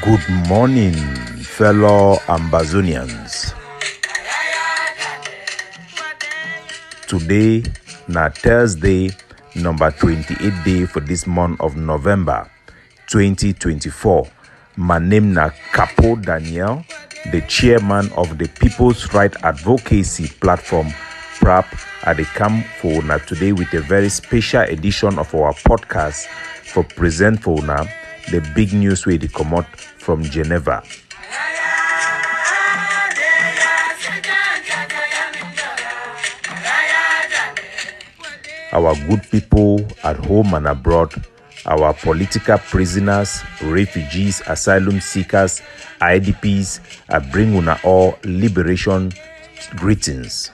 Good morning, fellow Ambazonians. Today, na Thursday, number 28 day for this month of November 2024. My name na Capo Daniel, the chairman of the People's Right Advocacy Platform, PRAP, at the camp for una today with a very special edition of our podcast for present for una the big news wey dey comot from Geneva. Our good people at home and abroad, our political prisoners, refugees, asylum seekers, IDPs, I bring una all liberation greetings.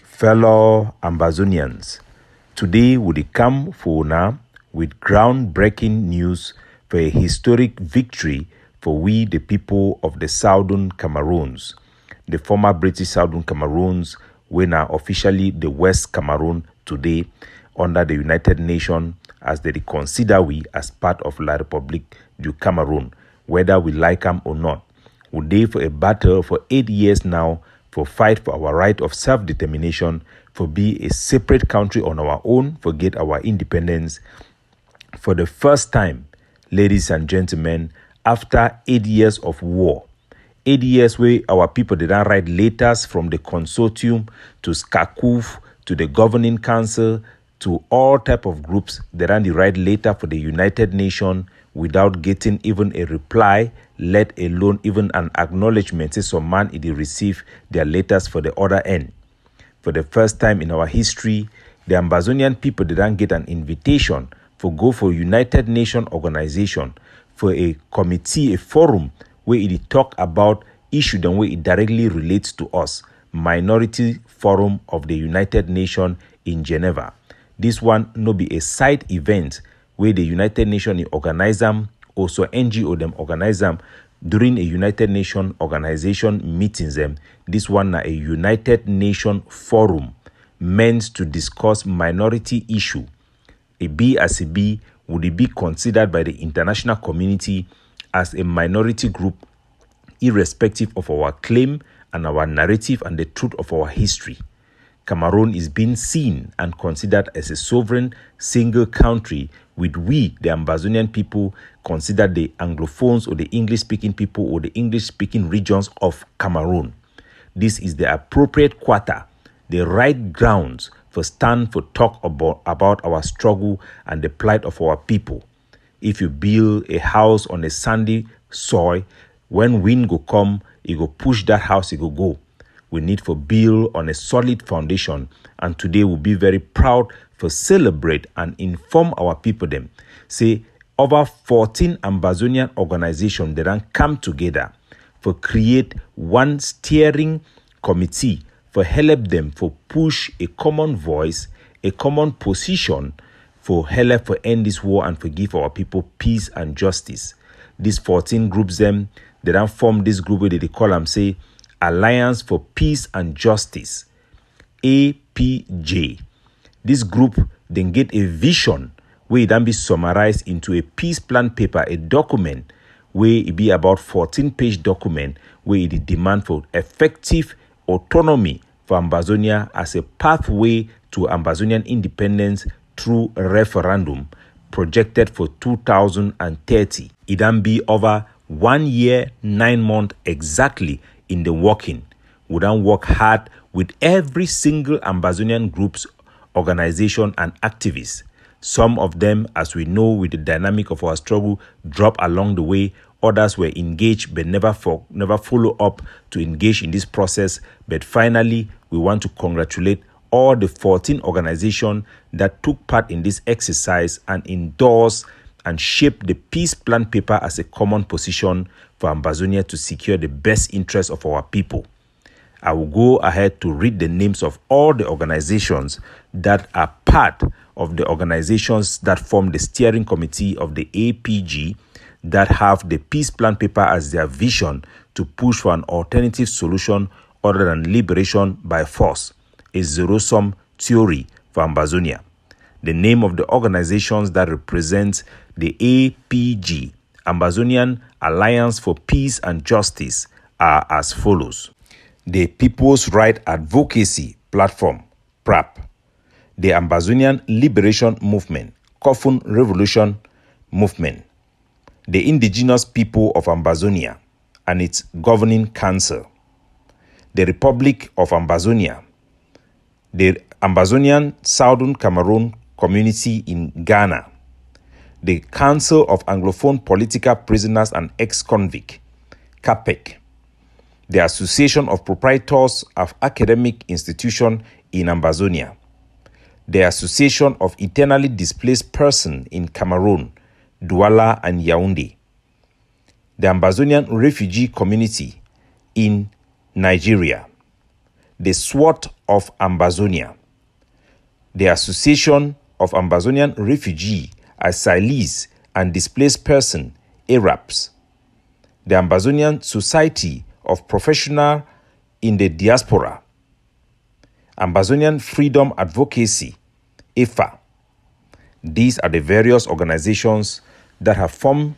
Fellow Ambazonians, today we come for una with groundbreaking news for a historic victory for we the people of the Southern Cameroons. The former British Southern Cameroons, we now officially the West Cameroon today under the United Nations as they consider we as part of La République du Cameroon, whether we like them or not. We dey for a battle for 8 years now for fight for our right of self-determination, for be a separate country on our own, for get our independence. For the first time, ladies and gentlemen, after 8 years of war, 8 years where our people did not write letters from the consortium to SCACUF, to the governing council, to all type of groups, they ran the right letter for the United Nations without getting even a reply, let alone even an acknowledgement. Say some man they receive their letters for the other end. For the first time in our history, the Ambazonian people didn't get an invitation for go for United Nations organization for a committee, a forum where it talk about issue and where it directly relates to us. Minority Forum of the United Nations in Geneva. This one no be a side event where the United Nations organize them, also NGO them organize them during a United Nations organization meetings them. This one na a United Nations forum meant to discuss minority issue. A B as a B would it be considered by the international community as a minority group, irrespective of our claim and our narrative and the truth of our history. Cameroon is being seen and considered as a sovereign single country, with we, the Ambazonian people, considered the Anglophones or the English-speaking people or the English-speaking regions of Cameroon. This is the appropriate quarter, the right grounds for stand for talk about our struggle and the plight of our people. If you build a house on a sandy soil, when wind go come, it go push that house, it go. We need for build on a solid foundation, and today we'll be very proud for celebrate and inform our people them. Say over 14 Ambazonian organizations that then come together for create one steering committee for help them for push a common voice, a common position for help for end this war and for give our people peace and justice. These 14 groups them, they then form this group where they call them say Alliance for Peace and Justice, APJ. This group then get a vision where it then be summarized into a peace plan paper, a document where it be about 14-page document where it demand for effective autonomy for Ambazonia as a pathway to Ambazonian independence through a referendum projected for 2030. It then be over 1 year, 9 months exactly in the working. We then work hard with every single Ambazonian groups, organization, and activists. Some of them, as we know, with the dynamic of our struggle, drop along the way. Others were engaged but never follow up to engage in this process. But finally, we want to congratulate all the 14 organizations that took part in this exercise and endorse and shape the peace plan paper as a common position for Ambazonia to secure the best interests of our people. I will go ahead to read the names of all the organizations that are part of the organizations that form the steering committee of the APG that have the peace plan paper as their vision to push for an alternative solution other than liberation by force, a zero-sum theory for Ambazonia. The name of the organizations that represent the APG, Ambazonian Alliance for Peace and Justice, are as follows. The People's Right Advocacy Platform, PRAP. The Ambazonian Liberation Movement, Kofun Revolution Movement. The Indigenous People of Ambazonia and its Governing Council. The Republic of Ambazonia. The Ambazonian Southern Cameroon Community in Ghana. The Council of Anglophone Political Prisoners and Ex-Convict, CAPEC. The Association of Proprietors of Academic Institutions in Ambazonia. The Association of Internally Displaced Persons in Cameroon, Douala and Yaoundé. The Ambazonian Refugee Community in Nigeria. The SWAT of Ambazonia. The Association of Ambazonian Refugee, Asylees and Displaced Persons, ARAPs. The Ambazonian Society of Professionals in the Diaspora. Ambazonian Freedom Advocacy, EFA. These are the various organizations that have formed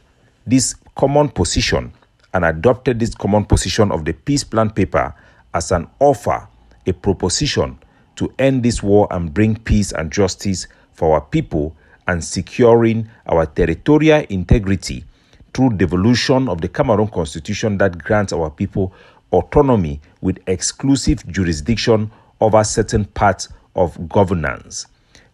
this common position and adopted this common position of the peace plan paper as an offer, a proposition to end this war and bring peace and justice for our people and securing our territorial integrity through devolution of the Cameroon Constitution that grants our people autonomy with exclusive jurisdiction over certain parts of governance.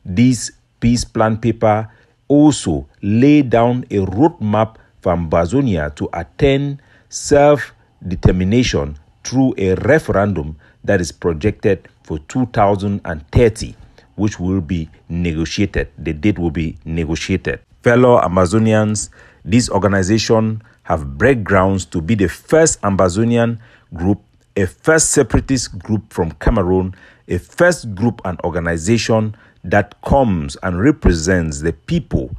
This peace plan paper also lay down a roadmap for Ambazonia to attain self-determination through a referendum that is projected for 2030, which will be negotiated. The date will be negotiated. Fellow Amazonians, this organization have backgrounds to be the first Ambazonian group, a first separatist group from Cameroon, a first group and organization that comes and represents the people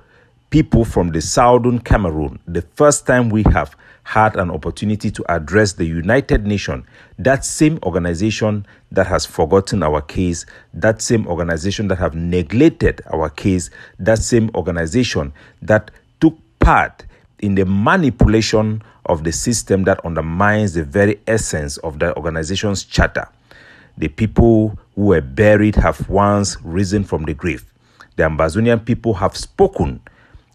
from the southern Cameroon. The first time we have had an opportunity to address the United Nations, that same organization that has forgotten our case, that same organization that have neglected our case, that same organization that took part in the manipulation of the system that undermines the very essence of the organization's charter. The people who were buried have once risen from the grave. The Ambazonian people have spoken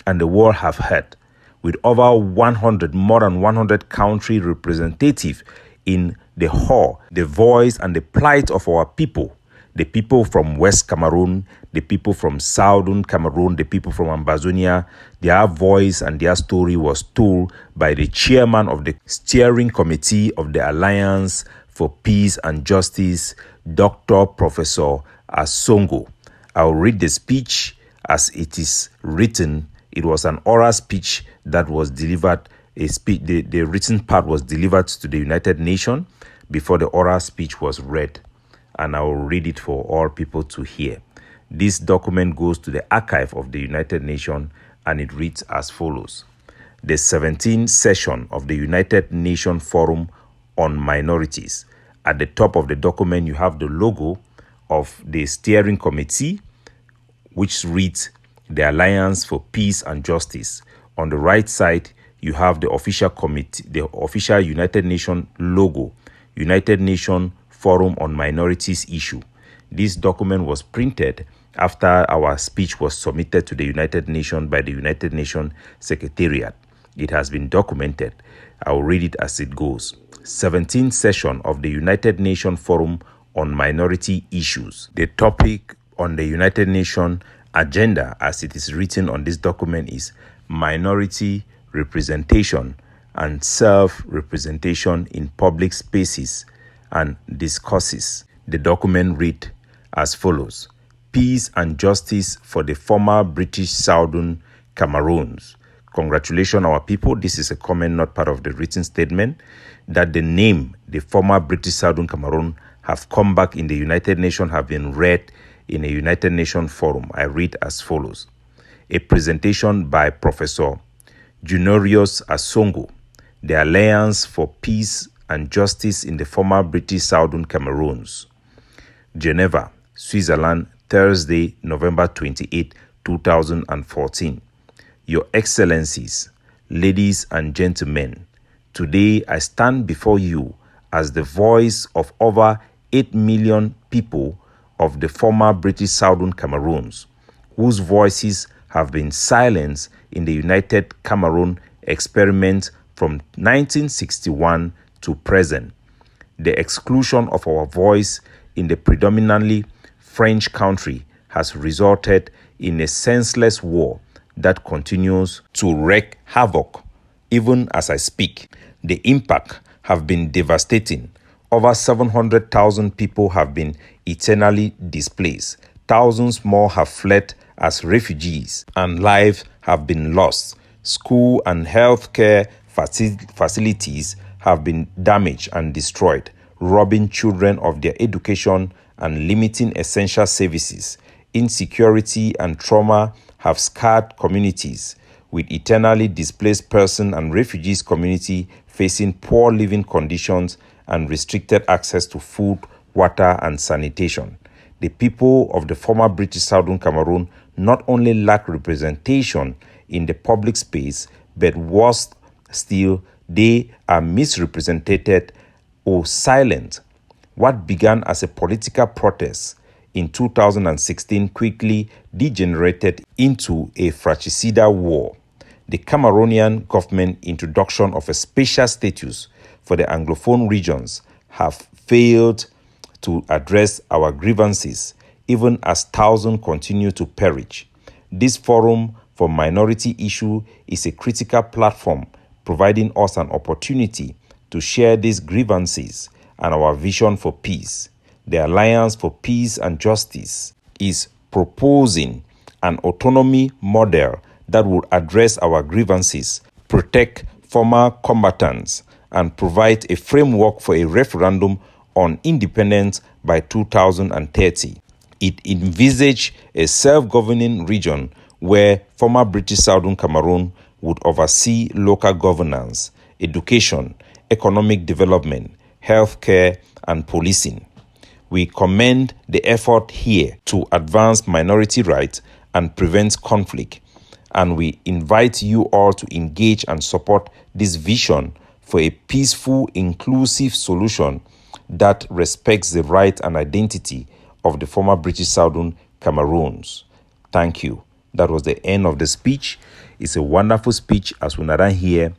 and the world have heard. With over 100, more than 100 country representatives in the hall, the voice and the plight of our people, the people from West Cameroon, the people from Southern Cameroon, the people from Ambazonia, their voice and their story was told by the chairman of the steering committee of the Alliance for Peace and Justice, Dr. Professor Asongu. I'll read the speech as it is written. It was an oral speech that was delivered. The written part was delivered to the United Nations before the oral speech was read. And I will read it for all people to hear. This document goes to the archive of the United Nations and it reads as follows. The 17th session of the United Nations Forum on Minorities. At the top of the document, you have the logo of the steering committee, which reads the Alliance for Peace and Justice. On the right side, you have the official committee, the official United Nations logo, United Nations Forum on Minorities issue. This document was printed after our speech was submitted to the United Nations by the United Nations Secretariat. It has been documented. I will read it as it goes. 17th session of the United Nations Forum on Minority Issues. The topic on the United Nations agenda, as it is written on this document, is minority representation and self-representation in public spaces and discourses. The document read as follows. Peace and justice for the former British Southern Cameroons. Congratulations, our people. This is a comment, not part of the written statement, that the name, the former British Southern Cameroon, have come back in the United Nations, have been read in a United Nations forum. I read as follows. A presentation by Professor Dr Asongu, the Alliance for Peace and Justice in the former British Southern Cameroons. Geneva, Switzerland, Thursday, November 28, 2014. Your Excellencies, ladies and gentlemen, today I stand before you as the voice of over 8 million people of the former British Southern Cameroons, whose voices have been silenced in the United Cameroon experiment from 1961 to present. The exclusion of our voice in the predominantly French country has resulted in a senseless war that continues to wreak havoc even as I speak. The impact have been devastating. Over 700,000 people have been eternally displaced. Thousands more have fled as refugees, and lives have been lost. School and healthcare facilities have been damaged and destroyed, robbing children of their education and limiting essential services. Insecurity and trauma have scarred communities, with eternally displaced person and refugees community facing poor living conditions and restricted access to food, water, and sanitation. The people of the former British Southern Cameroon not only lack representation in the public space, but worse still, they are misrepresented or silent. What began as a political protest in 2016 quickly degenerated into a fratricidal war. The Cameroonian government introduction of a special status for the Anglophone regions have failed to address our grievances, even as thousands continue to perish. This forum for minority issue is a critical platform, providing us an opportunity to share these grievances and our vision for peace. The Alliance for Peace and Justice is proposing an autonomy model that will address our grievances, protect former combatants, and provide a framework for a referendum on independence by 2030. It envisaged a self-governing region where former British Southern Cameroon would oversee local governance, education, economic development, healthcare, and policing. We commend the effort here to advance minority rights and prevent conflict, and we invite you all to engage and support this vision for a peaceful, inclusive solution that respects the right and identity of the former British Southern Cameroons. Thank you. That was the end of the speech. It's a wonderful speech. As we not here,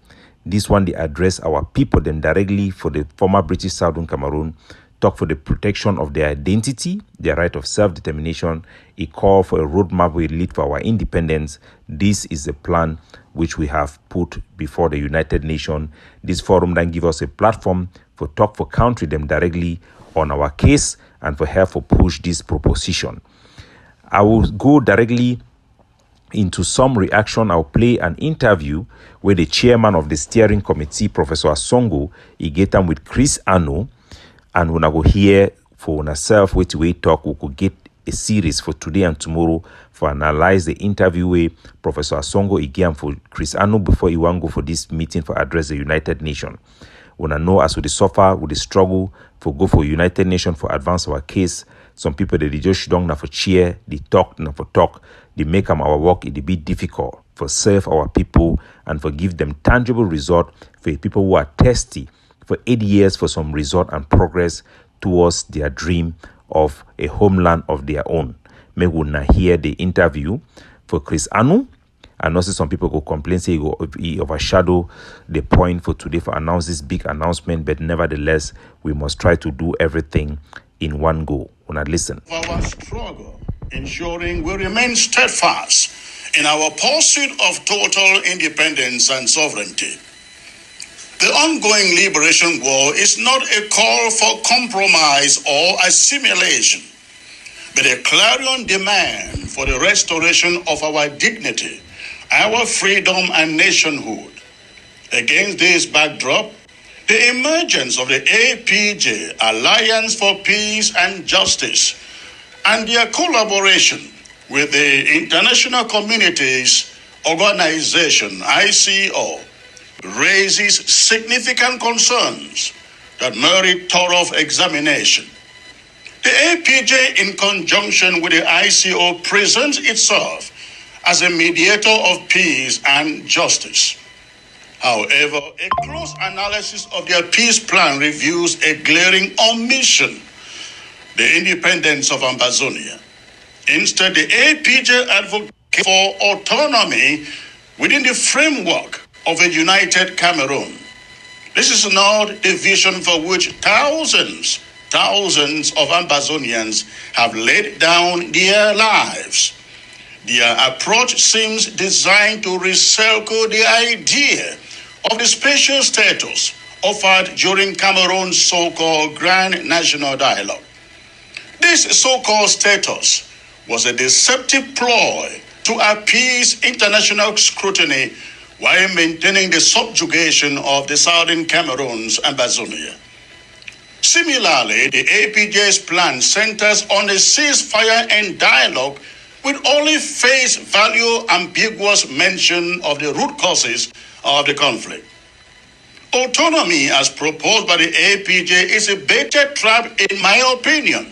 this one they address our people then directly for the former British Southern Cameroon, talk for the protection of their identity, their right of self-determination, a call for a roadmap will lead for our independence. This is the plan which we have put before the United Nations. This forum then give us a platform for talk for country them directly on our case and for help for push this proposition. I will go directly into some reaction. I'll play an interview where the chairman of the steering committee, Professor Asongu, he get them with Chris Ano, and when I go here for ourselves, we talk, we could get a series for today and tomorrow for analyze the interview with Professor Asongu again for Chris Ano before he want go for this meeting for address the United Nations. When I know as we suffer with the struggle for go for United Nations for advance our case, some people they just don't for cheer, they talk not for talk, they make them our work it be difficult for serve our people and for give them tangible result for people who are thirsty for 8 years for some result and progress towards their dream of a homeland of their own. May we not hear the interview for Chris Anu. And also some people go complain, say he overshadow the point for today for announce this big announcement, but nevertheless, we must try to do everything in one go. When I listen. Our struggle, ensuring we remain steadfast in our pursuit of total independence and sovereignty. The ongoing liberation war is not a call for compromise or assimilation, but a clarion demand for the restoration of our dignity, our freedom and nationhood. Against this backdrop, the emergence of the APJ, Alliance for Peace and Justice, and their collaboration with the international community's organization, ICO, raises significant concerns that merit thorough examination. The APJ, in conjunction with the ICO, presents itself as a mediator of peace and justice. However, a close analysis of their peace plan reveals a glaring omission: the independence of Ambazonia. Instead, the APJ advocates for autonomy within the framework of a united Cameroon. This is not the vision for which thousands of Ambazonians have laid down their lives. Their approach seems designed to recycle the idea of the special status offered during Cameroon's so-called Grand National Dialogue. This so-called status was a deceptive ploy to appease international scrutiny while maintaining the subjugation of the southern Cameroon's Ambazonia. Similarly, the APJ's plan centers on a ceasefire and dialogue with only face value ambiguous mention of the root causes of the conflict. Autonomy, as proposed by the APJ, is a baited trap, in my opinion.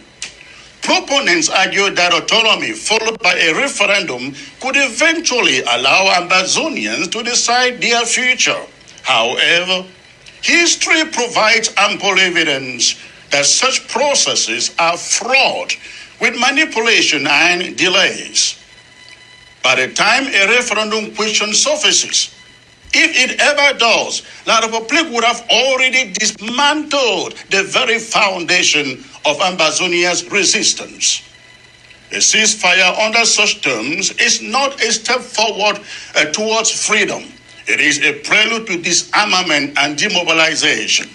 Proponents argue that autonomy, followed by a referendum, could eventually allow Ambazonians to decide their future. However, history provides ample evidence that such processes are fraught with manipulation and delays. By the time a referendum question surfaces, if it ever does, La République would have already dismantled the very foundation of Ambazonia's resistance. A ceasefire under such terms is not a step forward towards freedom. It is a prelude to disarmament and demobilization.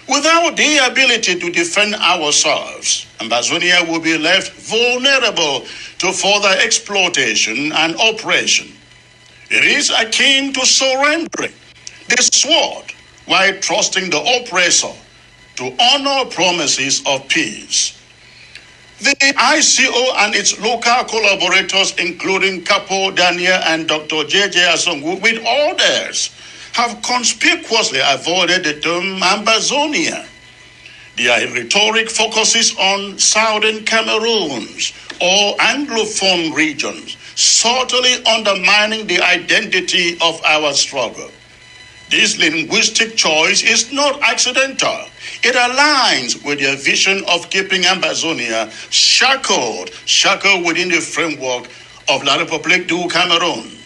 Without the ability to defend ourselves, Ambazonia will be left vulnerable to further exploitation and oppression. It is akin to surrendering the sword while trusting the oppressor to honor promises of peace. The ICO and its local collaborators, including Capo Daniel and Dr Asongu, with others, have conspicuously avoided the term Ambazonia. Their rhetoric focuses on southern Cameroons or Anglophone regions, subtly undermining the identity of our struggle. This linguistic choice is not accidental. It aligns with their vision of keeping Ambazonia shackled within the framework of La République du Cameroun.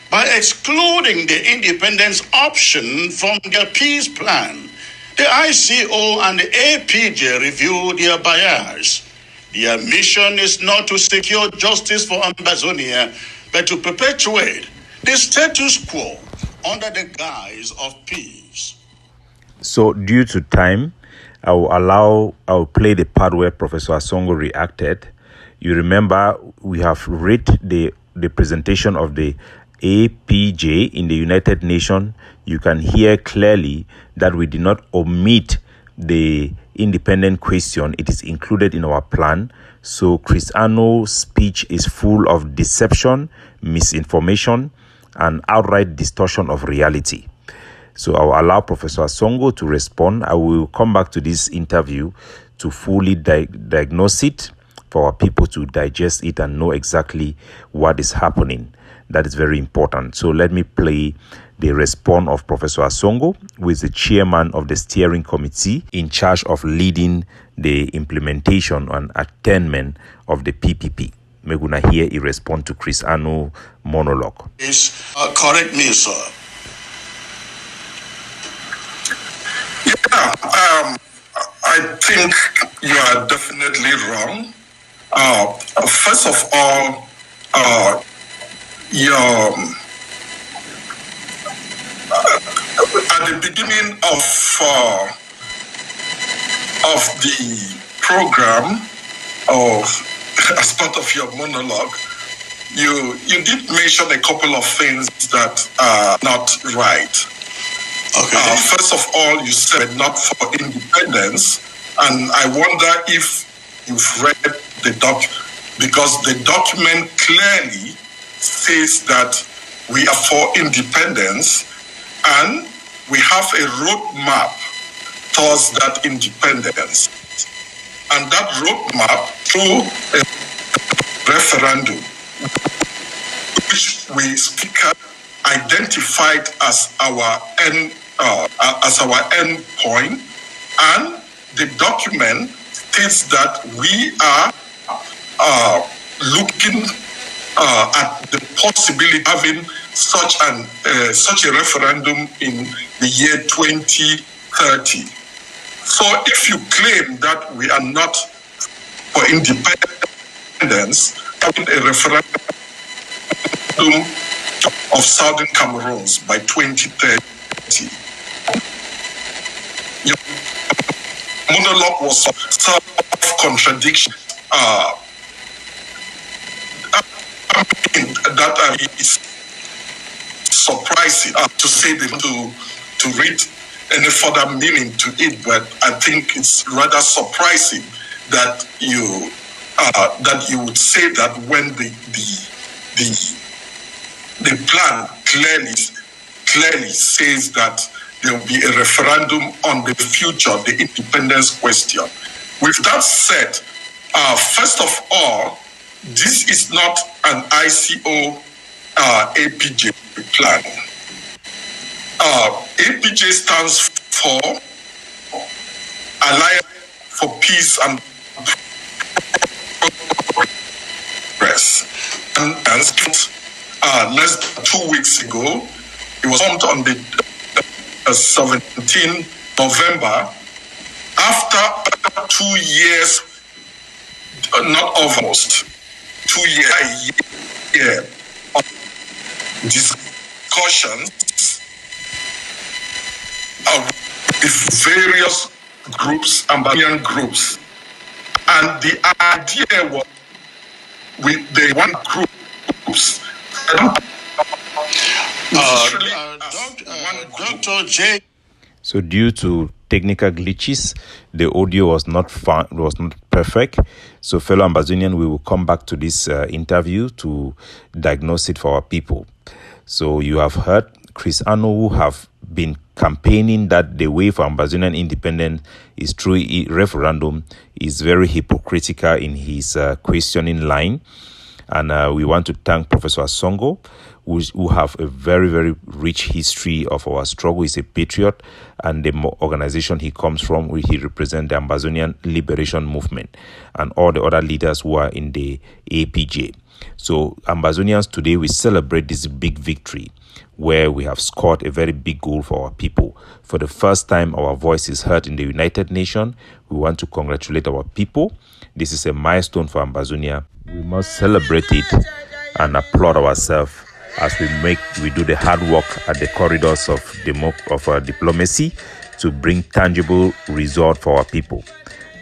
By excluding the independence option from their peace plan, the ICO and the APJ reveal their bias. Their mission is not to secure justice for Ambazonia, but to perpetuate the status quo under the guise of peace. So, due to time, I'll play the part where Professor Asongu reacted. You remember we have read the presentation of the APJ in the United Nations. You can hear clearly that we did not omit the independent question. It is included in our plan. So Chris Ano's speech is full of deception, misinformation, and outright distortion of reality. So I'll allow Professor Asongu to respond. I will come back to this interview to fully diagnose it, for our people to digest it and know exactly what is happening. That is very important. So let me play the response of Professor Asongu, who is the chairman of the steering committee in charge of leading the implementation and attainment of the PPP. Meguna here, he respond to Chris Ano monologue. Correct me, sir. Yeah, I think you are definitely wrong. First of all, at the beginning of the program, as part of your monologue, you did mention a couple of things that are not right. Okay. First of all, you said not for independence, and I wonder if you've read the document, because the document clearly says that we are for independence and we have a roadmap towards that independence. and that roadmap through a referendum, which we speaker identified as our end point, and the document states that we are looking at the possibility of having such a referendum in the year 2030. So if you claim that we are not for independence, having a referendum of Southern Cameroons by 2030, your monologue was self-contradiction. That is surprising to say that to read any further meaning to it, but I think it's rather surprising that you would say that when the plan clearly says that there will be a referendum on the future, the independence question. With that said, first of all, this is not an ICO APJ plan. APJ stands for Alliance for Peace and Progress. And less than 2 weeks ago, it was formed on the 17th November, after 2 years, not almost, 2 years of discussions with various groups, Ambazonian groups. And the idea was with the one groups. Dr. J. So due to technical glitches, the audio was not perfect. So fellow Ambazonian, we will come back to this interview to diagnose it for our people. So you have heard Chris Ano, who have been campaigning that the way for Ambazonian independence is through a referendum, is very hypocritical in his questioning line. And we want to thank Professor Asongu, who have a very, very rich history of our struggle. He's a patriot, and the organization he comes from, he represents the Ambazonian Liberation Movement, and all the other leaders who are in the APJ. So Ambazonians, today we celebrate this big victory where we have scored a very big goal for our people. For the first time, our voice is heard in the United Nations. We want to congratulate our people. This is a milestone for Ambazonia. We must celebrate it and applaud ourselves as we do the hard work at the corridors of diplomacy to bring tangible results for our people.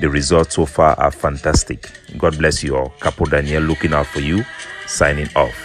The results so far are fantastic. God bless you all. Capo Daniel looking out for you, signing off.